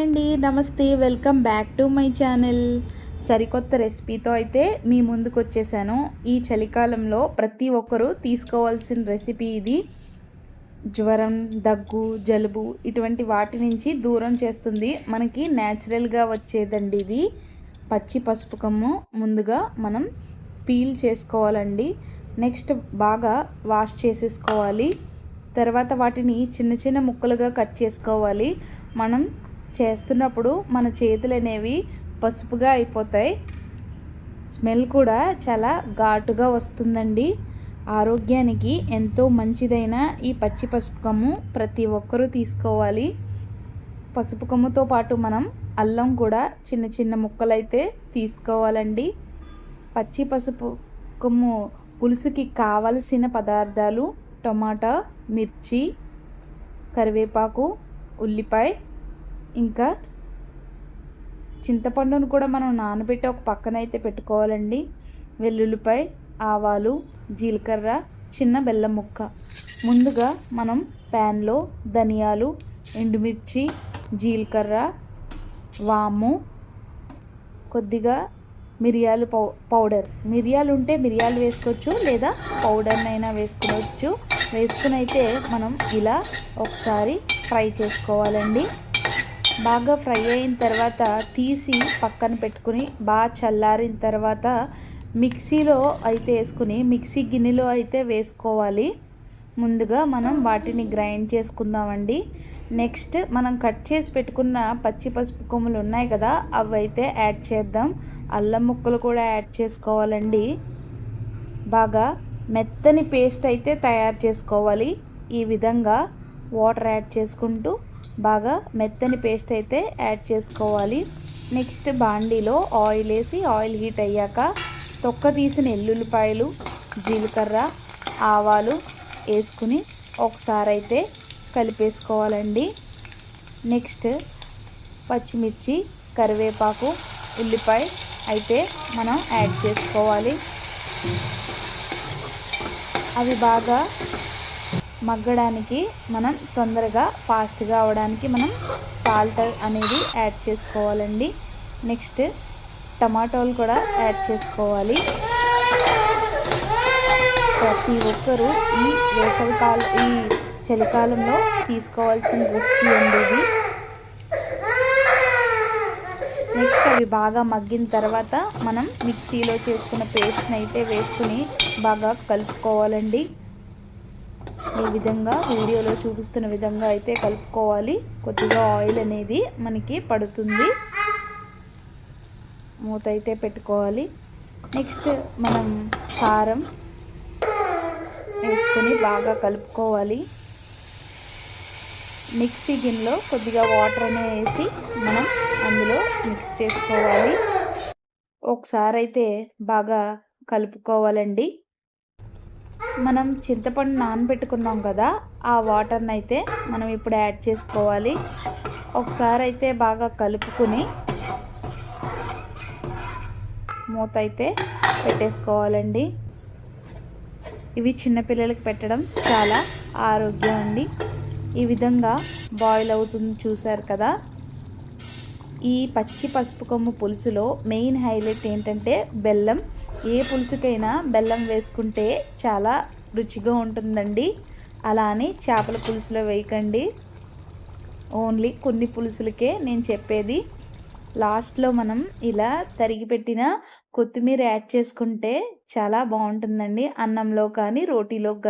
అండి, నమస్తే. Welcome back to my channel. సరికొత్త రెసిపీతో అయితే మీ ముందుకు వచ్చేసాను. ఈ చలికాలంలో ప్రతి ఒక్కరూ తీసుకోవాల్సిన రెసిపీ ఇది. జ్వరం, దగ్గు, జలుబు ఇటువంటి వాటి నుంచి దూరం చేస్తుంది. మనకి న్యాచురల్గా వచ్చేదండి ఇది. పచ్చి పసుపు కొమ్ము ముందుగా మనం పీల్ చేసుకోవాలండి. నెక్స్ట్ బాగా వాష్ చేసేసుకోవాలి. తర్వాత వాటిని చిన్న చిన్న ముక్కలుగా కట్ చేసుకోవాలి. మనం చేస్తున్నప్పుడు మన చేతులు అనేవి పసుపుగా అయిపోతాయి. స్మెల్ కూడా చాలా ఘాటుగా వస్తుందండి. ఆరోగ్యానికి ఎంతో మంచిదైన ఈ పచ్చి పసుపు కొమ్ము ప్రతి ఒక్కరూ తీసుకోవాలి. పసుపు కొమ్ముతో పాటు మనం అల్లం కూడా చిన్న చిన్న ముక్కలైతే తీసుకోవాలండి. పచ్చి పసుపు కొమ్ము పులుసుకి కావలసిన పదార్థాలు: టమాటా, మిర్చి, కరివేపాకు, ఉల్లిపాయ, ఇంకా చింతపండును కూడా మనం నానబెట్టి ఒక పక్కన అయితే పెట్టుకోవాలండి. వెల్లుల్లిపాయ, ఆవాలు, జీలకర్ర, చిన్న బెల్లం ముక్క. ముందుగా మనం ప్యాన్లో ధనియాలు, ఎండుమిర్చి, జీలకర్ర, వాము, కొద్దిగా మిరియాలు పౌడర్. మిరియాలు ఉంటే మిరియాలు వేసుకోవచ్చు, లేదా పౌడర్నైనా వేసుకోవచ్చు. వేసుకుని అయితే మనం ఇలా ఒకసారి ఫ్రై చేసుకోవాలండి. బాగా ఫ్రై అయిన తర్వాత తీసి పక్కన పెట్టుకుని బాగా చల్లారిన తర్వాత మిక్సీలో అయితే వేసుకుని మిక్సీ గిన్నెలో అయితే వేసుకోవాలి. ముందుగా మనం వాటిని గ్రైండ్ చేసుకుందామండి. నెక్స్ట్ మనం కట్ చేసి పెట్టుకున్న పచ్చి పసుపు కొమ్ములు ఉన్నాయి కదా, అవి అయితే యాడ్ చేద్దాం. అల్లం ముక్కలు కూడా యాడ్ చేసుకోవాలండి. బాగా మెత్తని పేస్ట్ అయితే తయారు చేసుకోవాలి. ఈ విధంగా వాటర్ యాడ్ చేసుకుంటూ బాగా మెత్తని పేస్ట్ అయితే యాడ్ చేసుకోవాలి. నెక్స్ట్ బాండీలో ఆయిల్ వేసి ఆయిల్ హీట్ అయ్యాక తొక్క తీసిన ఎల్లుల్లిపాయలు, జీలకర్ర, ఆవాలు వేసుకుని ఒకసారి అయితే కలిపేసుకోవాలండి. నెక్స్ట్ పచ్చిమిర్చి, కరివేపాకు, ఉల్లిపాయ అయితే మనం యాడ్ చేసుకోవాలి. అవి బాగా మగ్గడానికి మనం తొందరగా ఫాస్ట్గా అవడానికి మనం సాల్ట్ అనేది యాడ్ చేసుకోవాలండి. నెక్స్ట్ టమాటోలు కూడా యాడ్ చేసుకోవాలి. ప్రతి ఒక్కరూ ఈ చలికాలంలో తీసుకోవాల్సిన రెసిపీ అండి ఇది. నెక్స్ట్ అవి బాగా మగ్గిన తర్వాత మనం మిక్సీలో చేసుకున్న పేస్ట్ని అయితే వేసుకుని బాగా కలుపుకోవాలండి. ఈ విధంగా వీడియోలో చూపిస్తున్న విధంగా అయితే కలుపుకోవాలి. కొద్దిగా ఆయిల్ అనేది మనకి పడుతుంది. మూత అయితే పెట్టుకోవాలి. నెక్స్ట్ మనం కారం వేసుకొని బాగా కలుపుకోవాలి. మిక్సీ గిన్నెలో కొద్దిగా వాటర్ అనేది వేసి మనం అందులో మిక్స్ చేసుకోవాలి. ఒకసారి అయితే బాగా కలుపుకోవాలండి. మనం చింతపండు నానబెట్టుకున్నాం కదా, ఆ వాటర్ని అయితే మనం ఇప్పుడు యాడ్ చేసుకోవాలి. ఒకసారి అయితే బాగా కలుపుకుని మూత అయితే పెట్టేసుకోవాలండి. ఇవి చిన్నపిల్లలకి పెట్టడం చాలా ఆరోగ్యం అండి. ఈ విధంగా బాయిల్ అవుతుంది, చూసారు కదా. ఈ పచ్చి పసుపు కొమ్ము పులుసులో మెయిన్ హైలైట్ ఏంటంటే బెల్లం. ఏ పులుసుకైనా బెల్లం వేసుకుంటే చాలా రుచిగా ఉంటుందండి. అలా అని చేపల పులుసులో వేయకండి. ఓన్లీ కొన్ని పులుసులకే నేను చెప్పేది. లాస్ట్లో మనం ఇలా తరిగి పెట్టిన కొత్తిమీర యాడ్ చేసుకుంటే చాలా బాగుంటుందండి. అన్నంలో కానీ రోటీలో కానీ